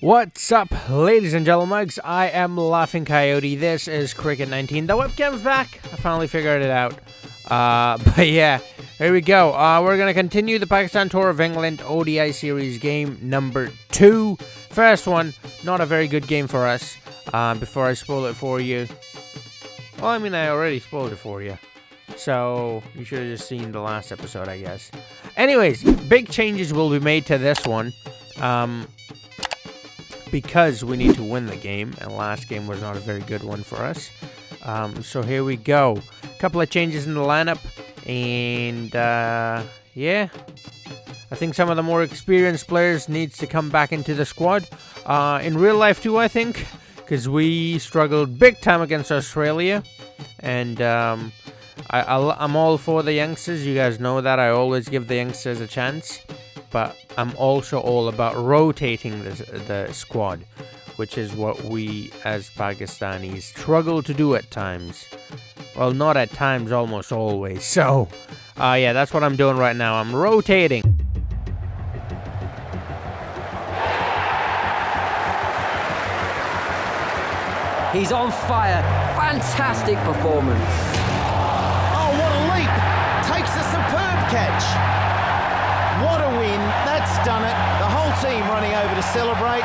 What's up, ladies and gentlemen? I am Laughing Coyote. This is Cricket 19. The webcam's back. I finally figured it out. But yeah, here we go. We're going to continue the Pakistan Tour of England ODI series game number 2. First one, not a very good game for us. Before I spoil it for you. Well, I mean, I already spoiled it for you. So, you should have just seen the last episode, I guess. Anyways, big changes will be made to this one. Because we need to win the game, and last game was not a very good one for us. So here we go. A couple of changes in the lineup, and yeah, I think some of the more experienced players needs to come back into the squad. In real life too, I think, because we struggled big time against Australia, and I'm all for the youngsters. You guys know that I always give the youngsters a chance. But I'm also all about rotating the squad, which is what we as Pakistanis struggle to do at times. Well, not at times, almost always. So, yeah, that's what I'm doing right now. I'm rotating. He's on fire. Fantastic performance. Oh, what a leap. Takes a superb catch. What a win, that's done it. The whole team running over to celebrate.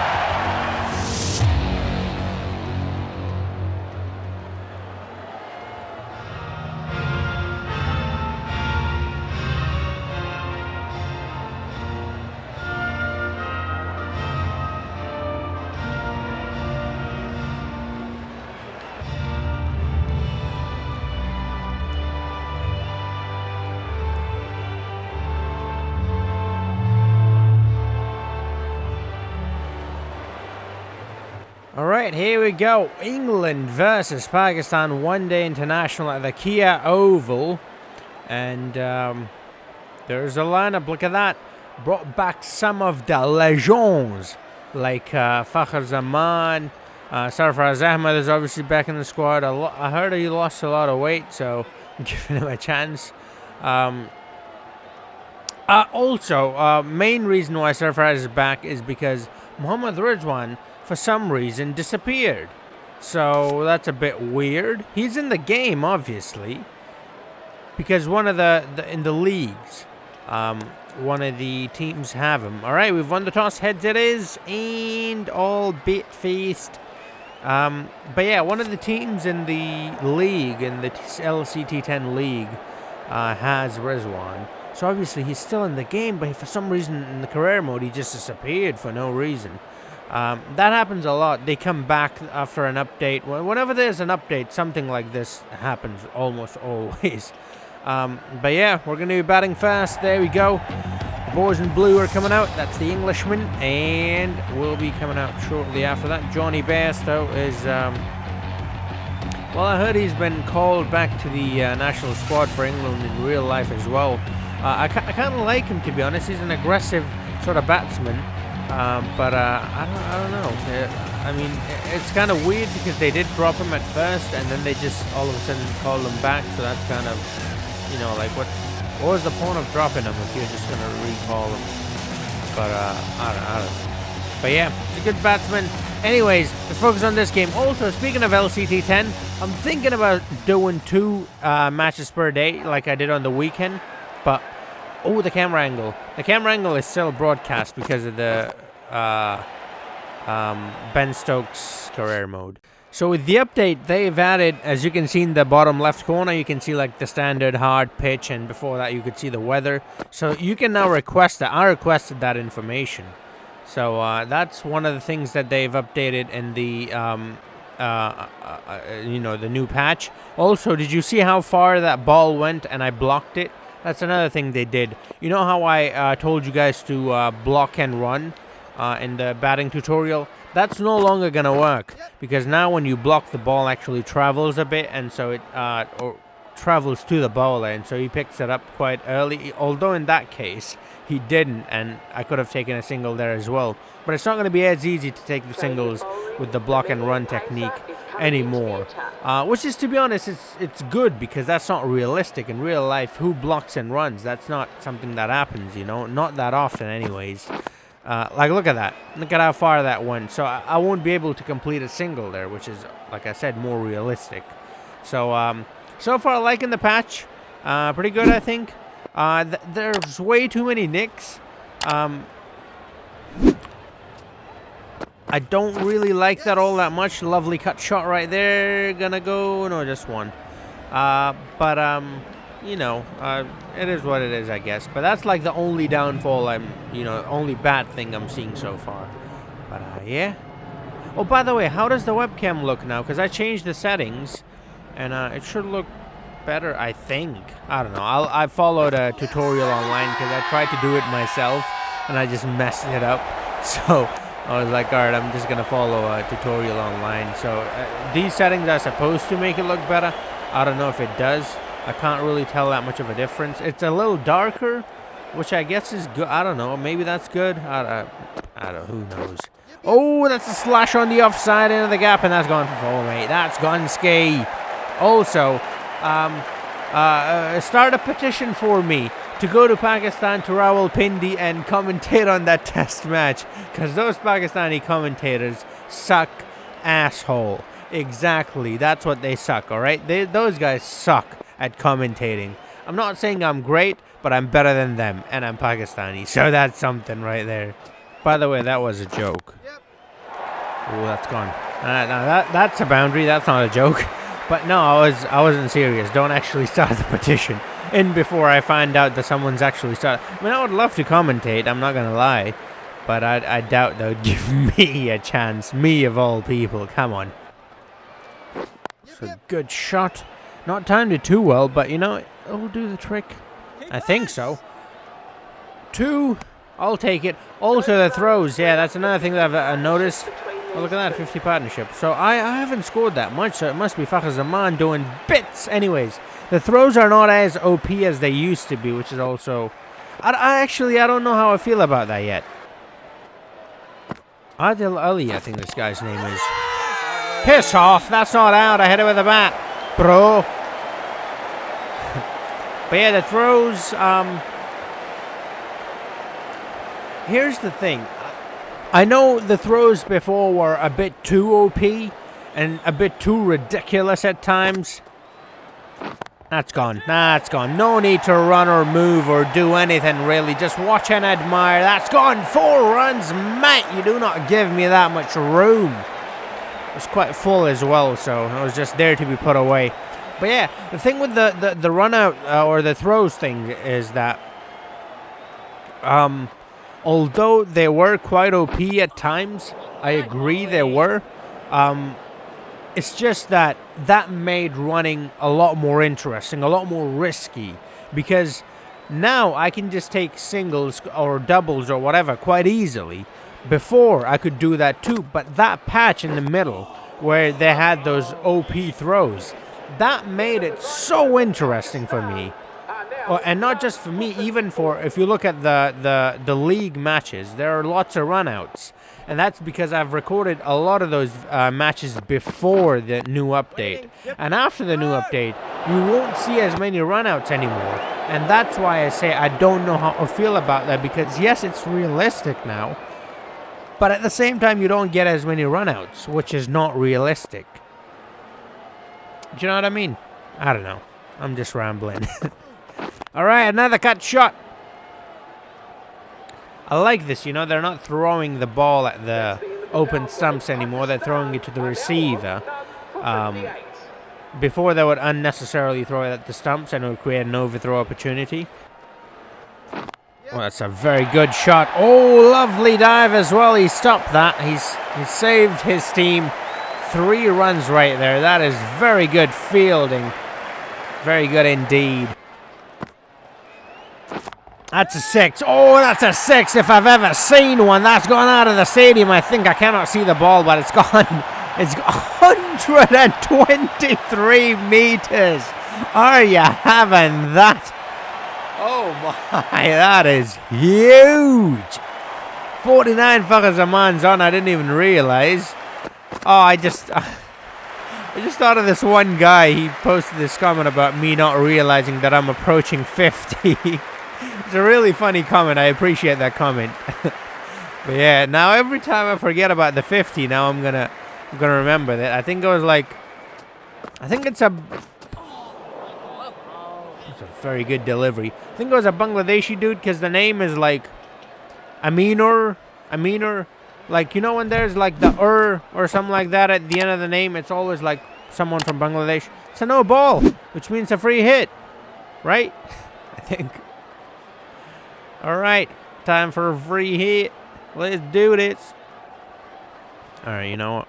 Alright, here we go. England versus Pakistan one-day international at the Kia Oval. And there's a lineup, look at that. Brought back some of the legends, like Fakhr Zaman. Sarfaraz Ahmed is obviously back in the squad. I heard he lost a lot of weight, so I'm giving him a chance. Also, main reason why Sarfaraz is back is because Mohammad Rizwan, for some reason, disappeared. So that's a bit weird. He's in the game, obviously, because one of in the leagues, one of the teams have him. All right, we've won the toss. Heads it is, and all bit faced. But yeah, one of the teams in the league, in the LCT10 league, has Rizwan. So obviously he's still in the game, but for some reason in the career mode he just disappeared for no reason. That happens a lot. They come back after an update. Whenever there's an update, something like this happens almost always. But yeah, we're going to be batting fast. There we go. The boys in blue are coming out. That's the Englishman. And we'll be coming out shortly after that. Johnny Bairstow is... well, I heard he's been called back to the national squad for England in real life as well. I kind of like him, to be honest. He's an aggressive sort of batsman. But I don't know. I mean, it's kind of weird because they did drop him at first, and then they just all of a sudden called him back. So that's kind of, you know, like what was the point of dropping him if you're just gonna recall him? But I don't know. But yeah, he's a good batsman. Anyways, let's focus on this game. Also, speaking of LCT10, I'm thinking about doing 2 matches per day, like I did on the weekend. But oh, the camera angle. The camera angle is still broadcast because of the Ben Stokes career mode. So with the update, they've added, as you can see in the bottom left corner, you can see like the standard hard pitch, and before that you could see the weather. So you can now request that. I requested that information. So that's one of the things that they've updated in the you know, the new patch. Also, did you see how far that ball went and I blocked it? That's another thing they did. You know how I told you guys to block and run in the batting tutorial? That's no longer going to work, because now when you block, the ball actually travels a bit, and so it or travels to the bowler, and so he picks it up quite early. Although in that case, he didn't, and I could have taken a single there as well. But it's not going to be as easy to take the singles with the block and run technique anymore, which is, to be honest, it's good, because that's not realistic in real life. Who blocks and runs? That's not something that happens, you know, not that often anyways. Like, look at that. Look at how far that went. So I won't be able to complete a single there, which is, like I said, more realistic. So, so far, liking the patch. Pretty good, I think. There's way too many nicks. I don't really like that all that much. Lovely cut shot right there. Gonna go... No, just one. You know, it is what it is, I guess. But that's like the only downfall only bad thing I'm seeing so far. But, yeah. Oh, by the way, how does the webcam look now? Because I changed the settings, and it should look better, I think. I don't know. I followed a tutorial online because I tried to do it myself, and I just messed it up. So I was like, alright, I'm just going to follow a tutorial online. So these settings are supposed to make it look better. I don't know if it does. I can't really tell that much of a difference. It's a little darker, which I guess is good. I don't know. Maybe that's good. I don't. Who knows? Oh, that's a slash on the offside into the gap, and that's gone for 4, mate. That's gone ski. Also, start a petition for me to go to Pakistan to Rawalpindi and commentate on that test match, because those Pakistani commentators suck asshole. Exactly, that's what they suck, alright? Those guys suck at commentating. I'm not saying I'm great, but I'm better than them, and I'm Pakistani, so that's something right there. By the way, that was a joke. Oh, that's gone. That's a boundary, that's not a joke. But no, I wasn't serious. Don't actually start the petition in before I find out that someone's actually started. I mean, I would love to commentate, I'm not gonna lie, but I doubt they would give me a chance. Me of all people, come on. It's a good shot. Not timed it too well, but you know, it'll do the trick. I think so. 2, I'll take it. Also the throws, yeah, that's another thing that I've noticed. Oh, look at that, 50 partnership. So I haven't scored that much, so it must be Fakhar doing bits. Anyways, the throws are not as OP as they used to be, which is also... I don't know how I feel about that yet. Adil Ali, I think this guy's name is. Piss off, that's not out. I hit it with a bat, bro. But yeah, the throws, here's the thing. I know the throws before were a bit too OP and a bit too ridiculous at times. That's gone. That's gone. No need to run or move or do anything really. Just watch and admire. That's gone. 4 runs, mate. You do not give me that much room. It's quite full as well, so I was just there to be put away. But yeah, the thing with the run out or the throws thing is that although they were quite OP at times, I agree they were. It's just that made running a lot more interesting, a lot more risky, because now I can just take singles or doubles or whatever quite easily. Before I could do that too, but that patch in the middle where they had those OP throws, that made it so interesting for me. And not just for me, even for, if you look at the league matches, there are lots of runouts. And that's because I've recorded a lot of those matches before the new update. And after the new update, you won't see as many runouts anymore. And that's why I say I don't know how I feel about that, because yes, it's realistic now, but at the same time, you don't get as many runouts, which is not realistic. Do you know what I mean? I don't know. I'm just rambling. All right, another cut shot. I like this, you know, they're not throwing the ball at the open stumps anymore. They're throwing it to the receiver. Before they would unnecessarily throw it at the stumps and it would create an overthrow opportunity. Well, that's a very good shot. Oh, lovely dive as well. He stopped that. He saved his team 3 runs right there. That is very good fielding. Very good indeed. That's a 6. Oh, that's a 6 if I've ever seen one. That's gone out of the stadium. I think I cannot see the ball, but it's gone. It's 123 meters. Are you having that? Oh my, that is huge. 49 Fakhar on. I didn't even realize. Oh, I just thought of this one guy. He posted this comment about me not realizing that I'm approaching 50. It's a really funny comment. I appreciate that comment. But yeah, now every time I forget about the 50, now I'm gonna remember that. I think it was like, I think it's a very good delivery. I think it was a Bangladeshi dude, because the name is like Aminur, like, you know when there's like the or something like that at the end of the name, it's always like someone from Bangladesh. It's a no ball, which means a free hit, right? I think. All right, time for a free hit. Let's do this. All right, you know what?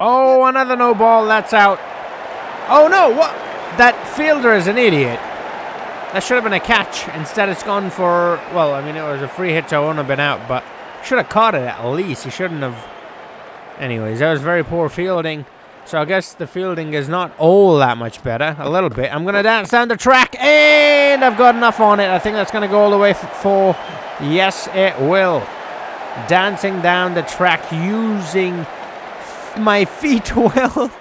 Oh, another no ball. That's out. Oh, no. What? That fielder is an idiot. That should have been a catch. Instead, it's gone for... Well, I mean, it was a free hit, so it wouldn't have been out. But should have caught it at least. He shouldn't have... Anyways, that was very poor fielding. So I guess the fielding is not all that much better. A little bit. I'm going to dance down the track. And I've got enough on it. I think that's going to go all the way for... Yes, it will. Dancing down the track using... my feet well.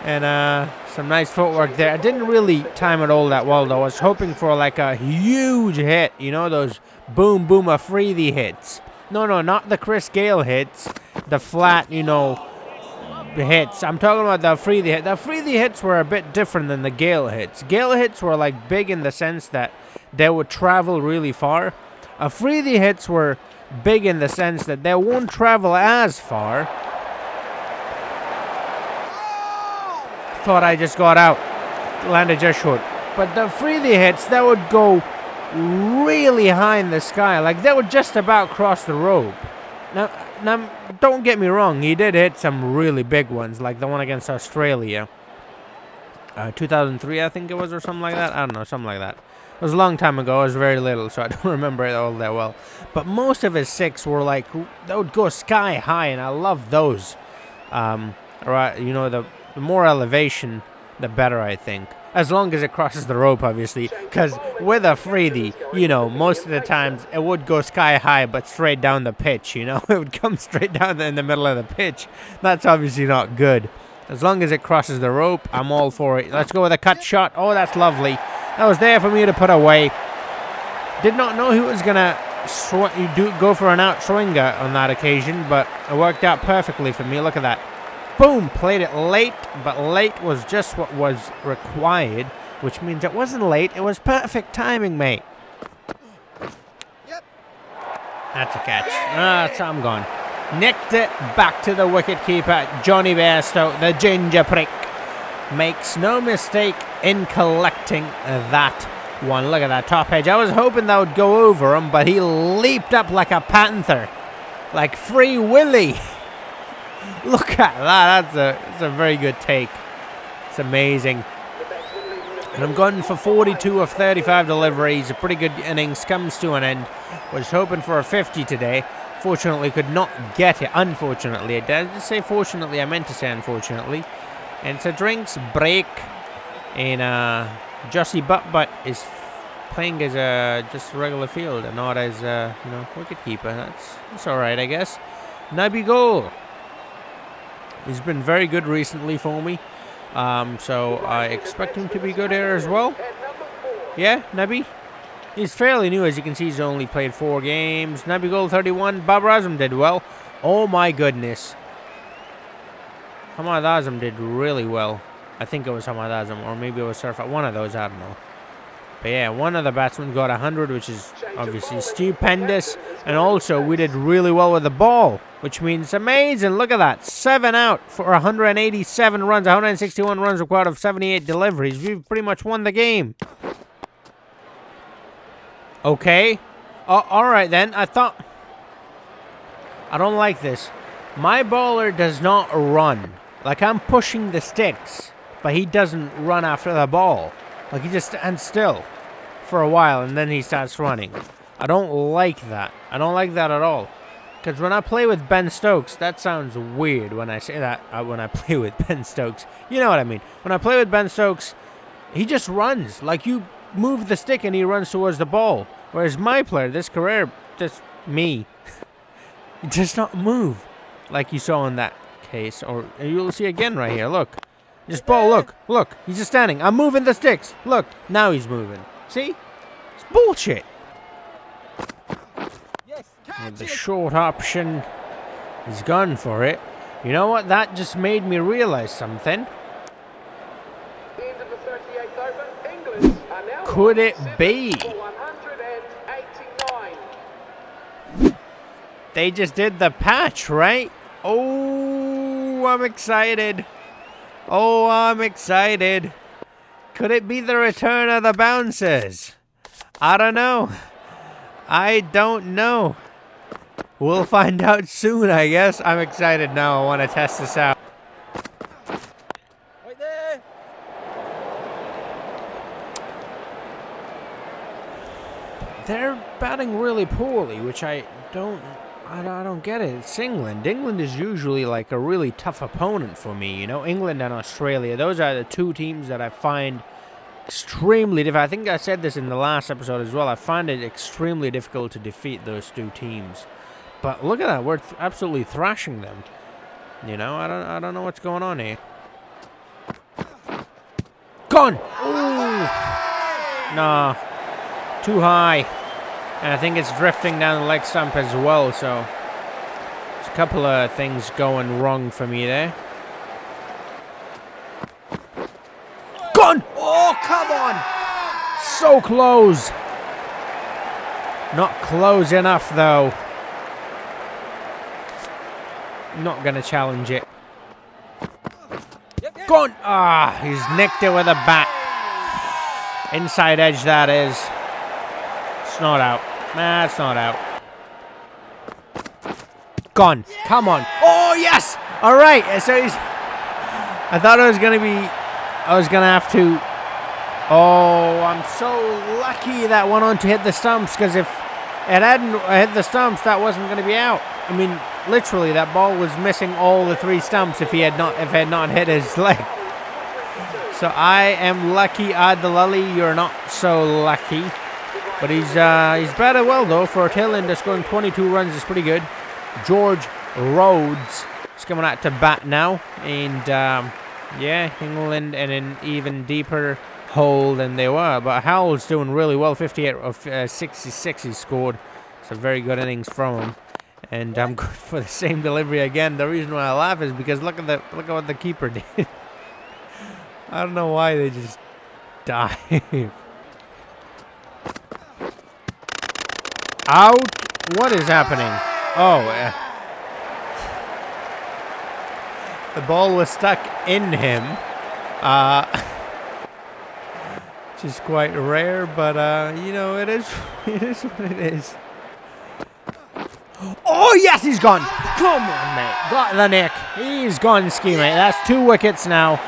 And some nice footwork there. I didn't really time it all that well though. I was hoping for like a huge hit, you know, those boom boom Afridi hits. No, not the Chris Gale hits, the flat, you know, hits. I'm talking about the Afridi hit. The Afridi hits were a bit different than the Gale hits. Gale hits were like big in the sense that they would travel really far. Afridi hits were big in the sense that they won't travel as far. Thought I just got out. Landed just short. But the Afridi hits, that would go really high in the sky. Like, they would just about cross the rope. Now, don't get me wrong. He did hit some really big ones, like the one against Australia. 2003, I think it was, or something like that. I don't know, something like that. It was a long time ago. I was very little, so I don't remember it all that well. But most of his six were like, they would go sky high, and I love those. Right, you know, the more elevation, the better, I think. As long as it crosses the rope, obviously. Because with Afridi, you know, most of the times it would go sky high, but straight down the pitch, you know. It would come straight down in the middle of the pitch. That's obviously not good. As long as it crosses the rope, I'm all for it. Let's go with a cut shot. Oh, that's lovely. That was there for me to put away. Did not know he was going to go for an out swinger on that occasion, but it worked out perfectly for me. Look at that. Boom! Played it late, but late was just what was required, which means it wasn't late. It was perfect timing, mate. Yep. That's a catch. So I'm gone. Nicked it back to the wicketkeeper, Johnny Ben Stokes, the ginger prick. Makes no mistake in collecting that one. Look at that top edge. I was hoping that would go over him, but he leaped up like a panther. Like Free Willy. Look at that. That's a very good take. It's amazing. And I'm going for 42 of 35 deliveries. A pretty good innings. Comes to an end. Was hoping for a 50 today. Fortunately, could not get it. Unfortunately. I did say fortunately. I meant to say unfortunately. And it's a drinks break. And Jossie Butt is playing as a just regular field and not as you know, wicketkeeper. That's all right, I guess. Nabi goal. He's been very good recently for me. So I expect him to be good here as well. Yeah, Nabi. He's fairly new, as you can see. He's only played 4 games. Nabi goal 31. Babar-e-Azam did well. Oh my goodness. Hamad-e-Azam did really well. I think it was Hamad-e-Azam, or maybe it was Surfa. One of those, I don't know. But yeah, one of the batsmen got 100, which is obviously stupendous. And also, we did really well with the ball, which means amazing. Look at that. 7 out for 187 runs, 161 runs required of 78 deliveries. We've pretty much won the game. Okay. All right, then. I don't like this. My bowler does not run. Like, I'm pushing the sticks, but he doesn't run after the ball. Like, he just stands still for a while, and then he starts running. I don't like that. I don't like that at all. Because when I play with Ben Stokes, that sounds weird when I say that. When I play with Ben Stokes. You know what I mean. When I play with Ben Stokes, he just runs. Like, you move the stick, and he runs towards the ball. Whereas my player, this career, just me, he does not move. Like you saw in that case. Or you'll see again right here. Look. Just ball, look, he's just standing. I'm moving the sticks. Look, now he's moving. See? It's bullshit. With the short option, he's gone for it. You know what? That just made me realize something. Could it be? They just did the patch, right? Oh, I'm excited. Oh, I'm excited. Could it be the return of the bouncers? I don't know. I don't know. We'll find out soon, I guess. I'm excited now. I want to test this out. Right there. They're batting really poorly, which I don't get it. It's England. England is usually like a really tough opponent for me, you know. England and Australia. Those are the two teams that I find extremely difficult. I think I said this in the last episode as well. I find it extremely difficult to defeat those two teams. But look at that. We're absolutely thrashing them. You know, I don't know what's going on here. Gone! Ooh! Nah. Too high. And I think it's drifting down the leg stump as well, so there's a couple of things going wrong for me there. Gone! Oh, come on! So close. Not close enough, though. Not gonna challenge it. Gone! Ah, he's nicked it with a bat. Inside edge, that is. It's not out. Nah, it's not out. Gone. Come on. Oh, yes! Alright, so he's... I thought it was gonna be... I was gonna have to... Oh, I'm so lucky that went on to hit the stumps, because if it hadn't hit the stumps, that wasn't gonna be out. I mean, literally, that ball was missing all the three stumps if it had not hit his leg. So I am lucky, Adalali. You're not so lucky. But he's batted well, though. For a tail-ender, scoring 22 runs is pretty good. George Rhodes is coming out to bat now. And, yeah, England in an even deeper hole than they were. But Howell's doing really well. 58 of 66 he scored. It's a very good innings from him. And I'm good for the same delivery again. The reason why I laugh is because look at what the keeper did. I don't know why they just dive. Out. What is happening? Oh, the ball was stuck in him, which is quite rare. But you know, it is what it is. Oh, yes, he's gone. Come on, mate. Got the nick. He's gone, ski, mate. That's 2 wickets now.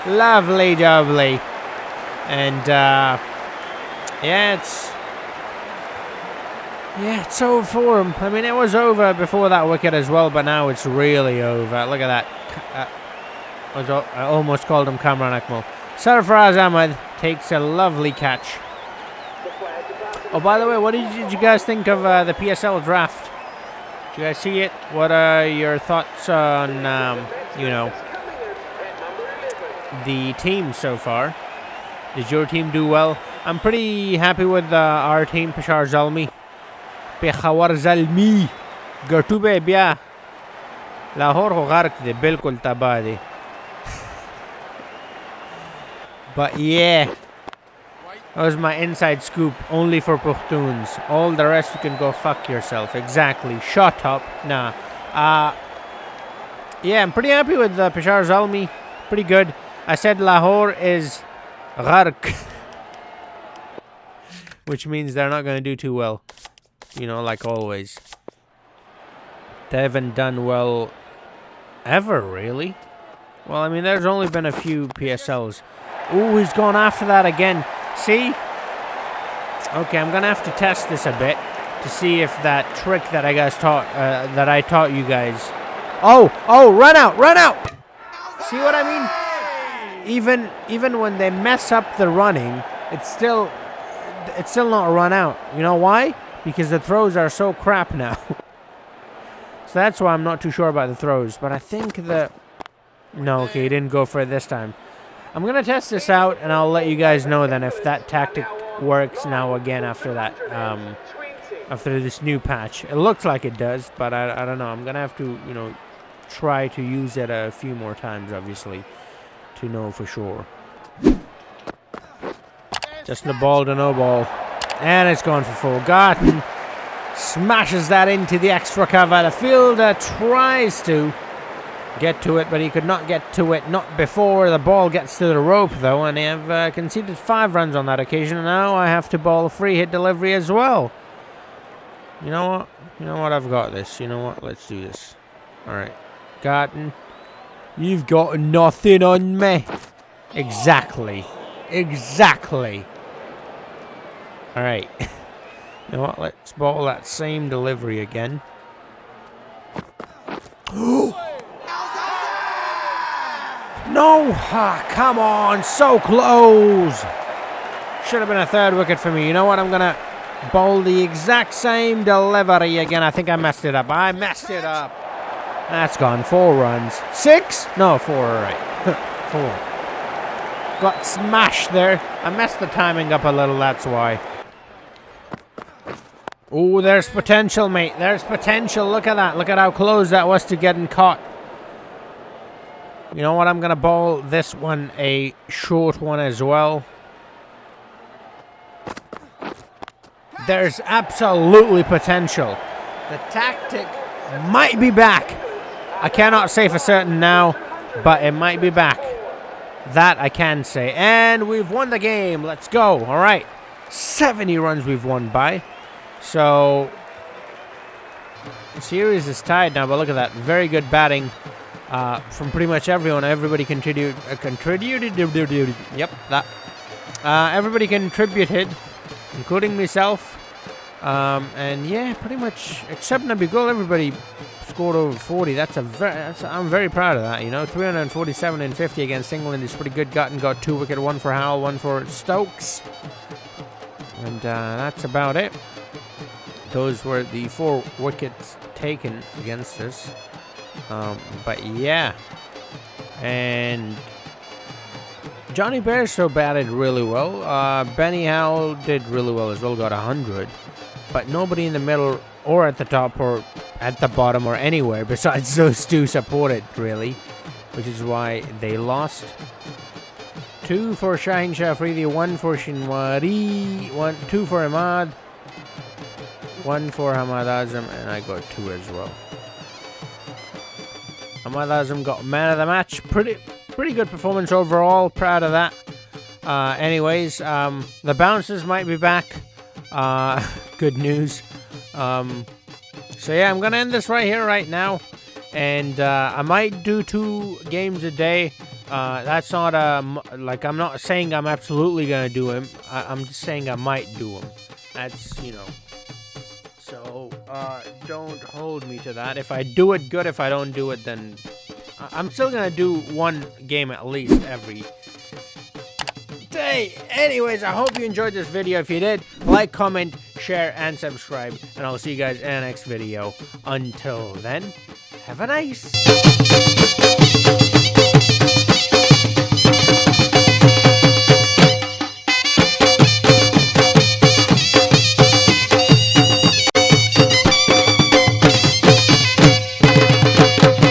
Lovely jubbly. And, yeah, it's over for him. I mean, it was over before that wicket as well, but now it's really over. Look at that. I almost called him Kamran Akmal. Sarfaraz Ahmed takes a lovely catch. Oh, by the way, what did you guys think of the PSL draft? Did you guys see it? What are your thoughts on, you know, the team so far? Did your team do well? I'm pretty happy with our team. Peshawar Zalmi. Peshawar Zalmi. Gartube bia. Lahore ho gharq de bilkul tabah de. But yeah. That was my inside scoop, only for Pakhtuns. All the rest you can go fuck yourself. Exactly. Shut up. Nah. Yeah, I'm pretty happy with Peshawar Zalmi. Pretty good. I said Lahore is gharq. Which means they're not going to do too well. You know, like always. They haven't done well ever, really. Well, I mean, there's only been a few PSLs. Ooh, he's gone after that again. See? Okay, I'm gonna have to test this a bit to see if that trick that I taught you guys. Oh, run out! See what I mean? Even when they mess up the running, it's still not a run out. You know why? Because the throws are so crap now. So that's why I'm not too sure about the throws. But I think that no, okay, he didn't go for it this time. I'm going to test this out, and I'll let you guys know then if that tactic works now again after that, after this new patch. It looks like it does, but I don't know. I'm going to have to, you know, try to use it a few more times, obviously, to know for sure. Just a ball to no ball. And it's gone for full. Garten smashes that into the extra cover. The fielder tries to get to it, but he could not get to it. Not before the ball gets to the rope, though. And they have conceded 5 runs on that occasion. And now I have to ball a free hit delivery as well. You know what? You know what? I've got this. You know what? Let's do this. All right. Garten, you've got nothing on me. Exactly. Exactly. All right. You know what? Let's ball that same delivery again. No! Ah, come on. So close. Should have been a 3rd wicket for me. You know what? I'm going to bowl the exact same delivery again. I think I messed it up. I messed it up. That's gone. 4 runs. 6? No, 4. All right. 4. Got smashed there. I messed the timing up a little. That's why. Oh, there's potential, mate. There's potential. Look at that. Look at how close that was to getting caught. You know what? I'm going to bowl this one a short one as well. There's absolutely potential. The tactic might be back. I cannot say for certain now, but it might be back. That I can say. And we've won the game. Let's go. All right. 70 runs we've won by. So, the series is tied now, but look at that. Very good batting from pretty much everyone. Everybody contributed. Yep, that. Everybody contributed, including myself. And yeah, pretty much, except Nabigul, everybody scored over 40. I'm very proud of that, you know. 347 and 50 against England is pretty good. Got 2 wicket, 1 for Howell, 1 for Stokes. And that's about it. Those were the 4 wickets taken against us. But yeah. And Johnny Bairstow batted really well. Benny Howell did really well as well, got 100. But nobody in the middle or at the top or at the bottom or anywhere besides those 2 supported, really. Which is why they lost. 2 for Shaheen Shafridi, 1 for Shinwari, 2 for Ahmad, 1 for Quad-e-Azam, and I got 2 as well. Quad-e-Azam got man of the match. Pretty good performance overall. Proud of that. Anyways, the bouncers might be back. Good news. So yeah, I'm gonna end this right here, right now, and I might do 2 games a day. That's not like, I'm not saying I'm absolutely gonna do them. I'm just saying I might do them. That's, you know. So don't hold me to that. If I do it, good. If I don't do it, then I'm still gonna do 1 game at least every day. Anyways, I hope you enjoyed this video. If you did, like, comment, share, and subscribe, and I'll see you guys in the next video. Until then, have a nice